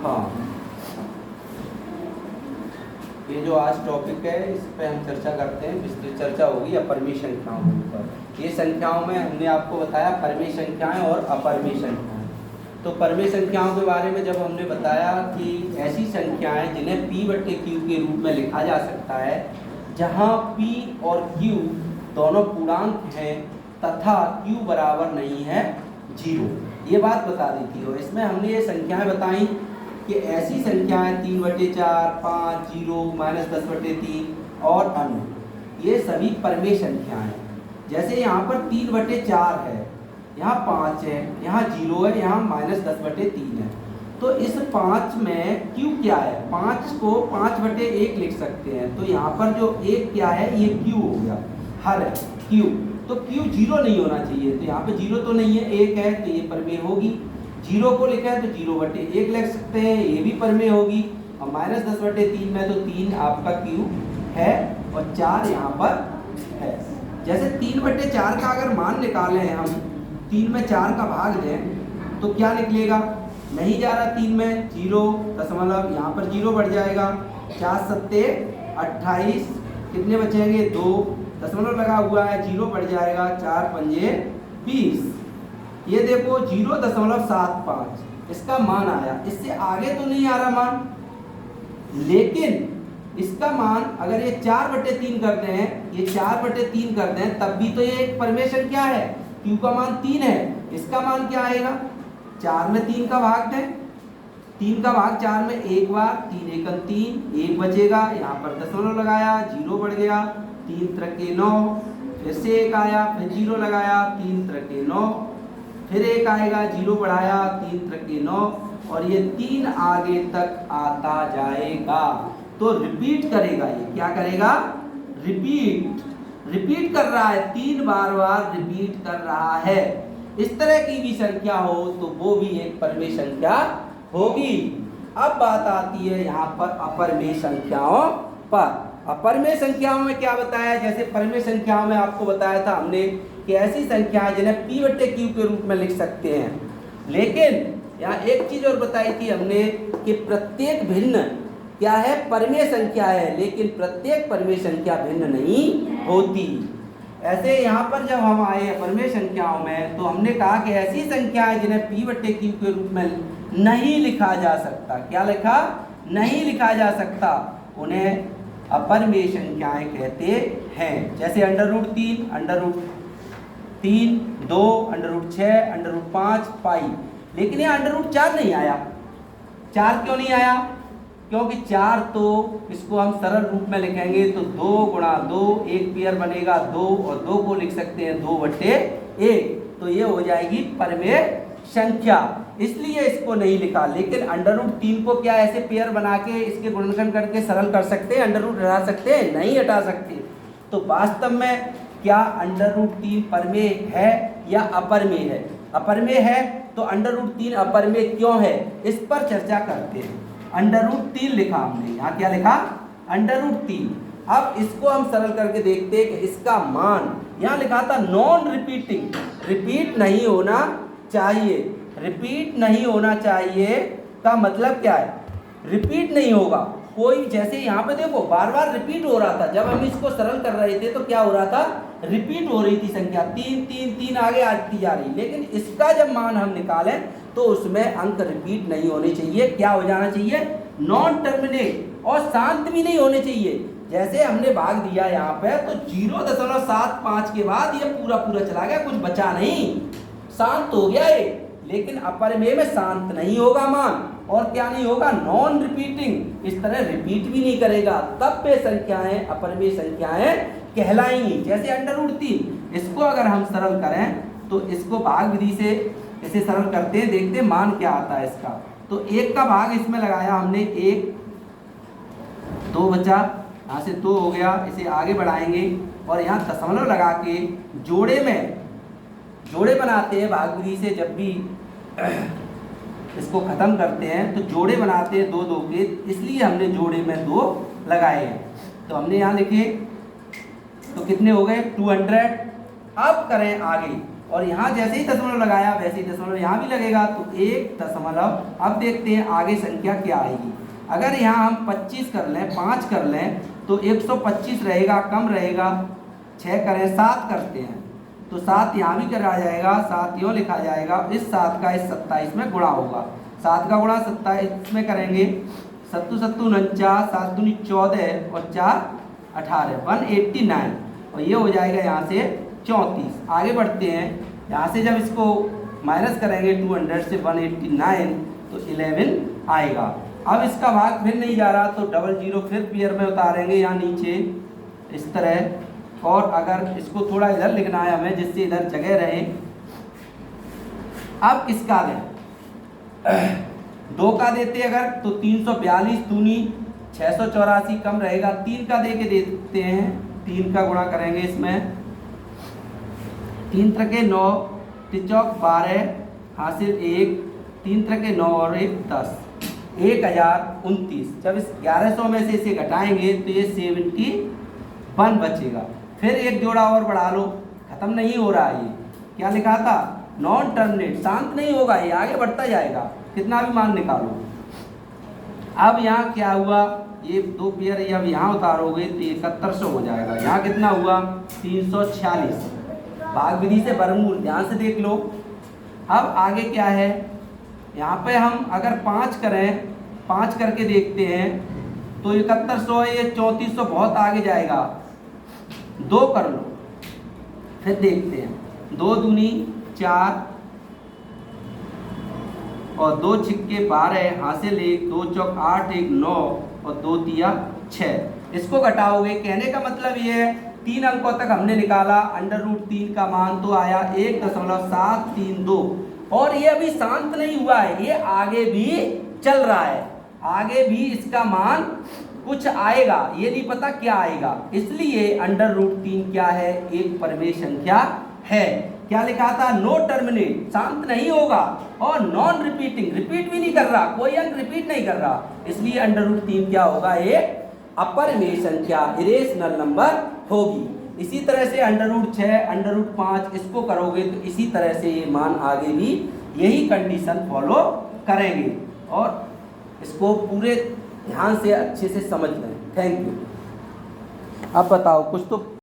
हाँ, ये जो आज टॉपिक है इस पे हम चर्चा करते हैं, विस्तृत चर्चा होगी अपरिमेय संख्याओं के ऊपर। ये संख्याओं में हमने आपको बताया परिमेय संख्याएं और अपरिमेय संख्याएं। तो परिमेय संख्याओं के बारे में जब हमने बताया कि ऐसी संख्याएं जिन्हें p/q के रूप में लिखा जा सकता है, जहां p और q दोनों पूर्णांक हैं तथा q बराबर नहीं है 0, ये बात बता दी थी। और इसमें हमने ये संख्याएं बताई कि ऐसी संख्याएं 3/4, 5, 0, -10/3 और अन्य, ये सभी परिमेय संख्याएं हैं। जैसे यहाँ पर 3/4 है, यहाँ 5 है, यहाँ 0 है, यहाँ -10/3 है। तो इस 5 में q क्या है, 5 को 5/1 लिख सकते हैं। तो यहाँ पर जो 1 क्या है, ये q हो गया, हर है q। तो q 0 नहीं होना चाहिए, तो यहाँ पे 0 तो नहीं है, 1 है, तो ये परिमेय होगी। 0 को लिखा है तो 0/1 लिख सकते हैं, ये भी परिमेय होगी। और -10/3 में तो 3 आपका q है और 4 यहाँ पर है। जैसे 3/4 का अगर मान निकालें हम, 3 में 4 का भाग दें तो क्या निकलेगा, नहीं जा रहा 3 में 0 दशमलव, यहाँ पर 0 बढ़ जाएगा, 4 सत्ते 28, कितने बचेंगे 2, दशमलव लगा हुआ है 0 बढ़ जाएगा, 4 पंजे 20। ये देखो 0.75 इसका मान आया, इससे आगे तो नहीं आ रहा मान, लेकिन इसका मान अगर ये 4/3 करते हैं, ये 4/3 करते हैं, तब भी तो ये एक परिमेय संख्या है। q का मान 3 है, इसका मान क्या आएगा, 4 में 3 का भाग दें, 3 का भाग 4 में एक बार, 3 एकम 3, 1 बचेगा, यहाँ पर दशमलव लगाया, 0 बढ़ गया, 3 त्रिके 9, फिर से 1 आया, फिर 0 लगाया, 3 त्रिके 9, फिर 1 आएगा, 0 बढ़ाया, 3 त्रिके 9, और ये 3 आगे तक आता जाएगा। तो रिपीट करेगा, ये क्या करेगा, रिपीट कर रहा है, 3 बार रिपीट कर रहा है। इस तरह की भी संख्या हो तो वो भी एक परिमेय संख्या होगी। अब बात आती है यहाँ पर अपरिमेय संख्याओं पर। अपरिमेय संख्याओं में क्या बताया, जैसे परिमेय संख्याओं में आपको बताया था हमने कि ऐसी संख्याएं जिन्हें p/q के रूप में लिख सकते हैं। लेकिन यहाँ एक चीज और बताई थी हमने कि प्रत्येक भिन्न क्या है, परिमेय संख्या है, लेकिन प्रत्येक परिमेय संख्या भिन्न नहीं होती। ऐसे यहाँ पर जब हम आए परिमेय संख्याओं में तो हमने कहा कि ऐसी संख्याएं जिन्हें p/q के रूप में नहीं लिखा जा सकता, क्या लिखा, नहीं लिखा जा सकता, उन्हें अपरिमेय संख्याएं कहते हैं। जैसे √3, √3, 2, √6, √5, पाई। लेकिन यहाँ √4 नहीं आया। 4 क्यों नहीं आया, क्योंकि 4 तो इसको हम सरल रूप में लिखेंगे तो 2 गुणा 2, एक पेयर बनेगा 2, और 2 को लिख सकते हैं 2/1, तो ये हो जाएगी परिमेय संख्या, इसलिए इसको नहीं लिखा। लेकिन √3 को क्या ऐसे पेयर बना के इसके गुणनखंड करके सरल कर सकते हैं, √ हटा सकते हैं, नहीं हटा सकते। तो वास्तव में क्या √3 परिमेय है या अपरिमेय है, अपरिमेय है, तो √3 अपरिमेय क्यों है, इस पर चर्चा करते हैं। √3 लिखा हमने, यहाँ क्या लिखा, √3। अब इसको हम सरल करके देखते हैं कि इसका मान, यहाँ लिखा था नॉन रिपीटिंग, रिपीट नहीं होना चाहिए। रिपीट नहीं होना चाहिए का मतलब क्या है, रिपीट नहीं होगा कोई। जैसे यहाँ पे देखो बार बार रिपीट हो रहा था, जब हम इसको सरल कर रहे थे तो क्या हो रहा था, रिपीट हो रही थी संख्या, 3 3 3 आगे आती जा रही। लेकिन इसका जब मान हम निकालें तो उसमें अंक रिपीट नहीं होने चाहिए, क्या हो जाना चाहिए, नॉन टर्मिनेट, और शांत भी नहीं होने चाहिए। जैसे हमने भाग दिया यहाँ पे तो 0.75 के बाद ये पूरा चला गया, कुछ बचा नहीं, शांत हो गया ये। लेकिन अपरिमेय में शांत नहीं होगा मान, और क्या नहीं होगा, नॉन रिपीटिंग, इस तरह रिपीट भी नहीं करेगा, तब वे संख्याएं अपरिमेय संख्याएं कहलाएंगी। जैसे √3, इसको अगर हम सरल करें तो इसको भाग विधि से इसे सरल करते हैं, देखते हैं मान क्या आता है इसका। तो 1 का भाग इसमें लगाया हमने, 1, 2 बचा, यहाँ से 2 हो गया, इसे आगे बढ़ाएंगे और यहाँ दशमलव लगा के जोड़े बनाते हैं भाग विधि से। जब भी इसको खत्म करते हैं तो जोड़े बनाते हैं 2 2 के, इसलिए हमने जोड़े में 2 लगाए हैं। तो हमने यहाँ लिखे तो कितने हो गए, 200। अब करें आगे, और यहाँ जैसे ही दशमलव लगाया वैसे ही दशमलव यहाँ भी लगेगा, तो 1 अब देखते हैं आगे संख्या क्या आएगी। अगर यहाँ हम 25 कर लें, 5 कर लें तो 125 रहेगा, कम रहेगा। 6 करें, 7 करते हैं तो 7 यहाँ भी करा जाएगा, 7 यूँ लिखा जाएगा। इस 7 का इस 27 में गुणा होगा, 7 का गुणा 27 में करेंगे। 7 7 49, 7 दूनी 14 और 4 18, 189, और ये हो जाएगा यहाँ से 34। आगे बढ़ते हैं, यहाँ से जब इसको माइनस करेंगे 200 से 189 तो 11 आएगा। अब इसका भाग फिर नहीं जा रहा तो 00 फिर पेयर में उतारेंगे यहाँ नीचे इस तरह। और अगर इसको थोड़ा इधर लिखना है हमें जिससे इधर जगह रहे। अब किसका दें, 2 का देते अगर तो 342 दूनी 684, कम रहेगा। 3 का दे के देते हैं, 3 का गुणा करेंगे इसमें। 3 त्रिके 9, 3 चौक 12, हासिल 1, 3 त्रिके 9 और 1 10, 1029। जब इस 1100 में से इसे घटाएंगे तो ये 71 बचेगा। फिर एक जोड़ा और बढ़ा लो, खत्म नहीं हो रहा है। ये क्या लिखा था, नॉन टर्मिनेट, शांत नहीं होगा, ये आगे बढ़ता जाएगा, कितना भी मान निकालो। अब यहाँ क्या हुआ, ये 2 पेयर अब यहाँ उतारोगे तो 7100 हो जाएगा। यहाँ कितना हुआ, 346। भाग विधि से वर्गमूल ध्यान से देख लो। अब आगे क्या है, यहाँ पे हम अगर 5 करें, 5 करके देखते हैं तो 7100 है, ये 3400 बहुत आगे जाएगा। 2 कर लो, फिर देखते हैं। 2 दूनी 4 और 2 छिक्के 12, हासिल 1, 2 चौक 8, 1 9 और 2 तिया 6। इसको घटाओगे, कहने का मतलब ये है 3 अंकों तक हमने निकाला। √3 का मान तो आया 1.732, और ये अभी शांत नहीं हुआ है, ये आगे भी चल रहा है, आगे भी इसका मान कुछ आएगा, ये नहीं पता क्या आएगा। इसलिए √3 क्या है, एक परिमेय संख्या है। क्या लिखा था, नो टर्मिनेट, शांत नहीं होगा, और नॉन रिपीटिंग, रिपीट भी नहीं कर रहा, कोई अंक रिपीट नहीं कर रहा। इसलिए √3 क्या होगा, एक अपरिमेय संख्या, इरेशनल नंबर होगी। इसी तरह से √6, √5 इसको करोगे तो इसी तरह से ये मान आगे भी यही कंडीशन फॉलो करेंगे। और इसको पूरे ध्यान से अच्छे से समझ लें। Thank you. अब बताओ कुछ तो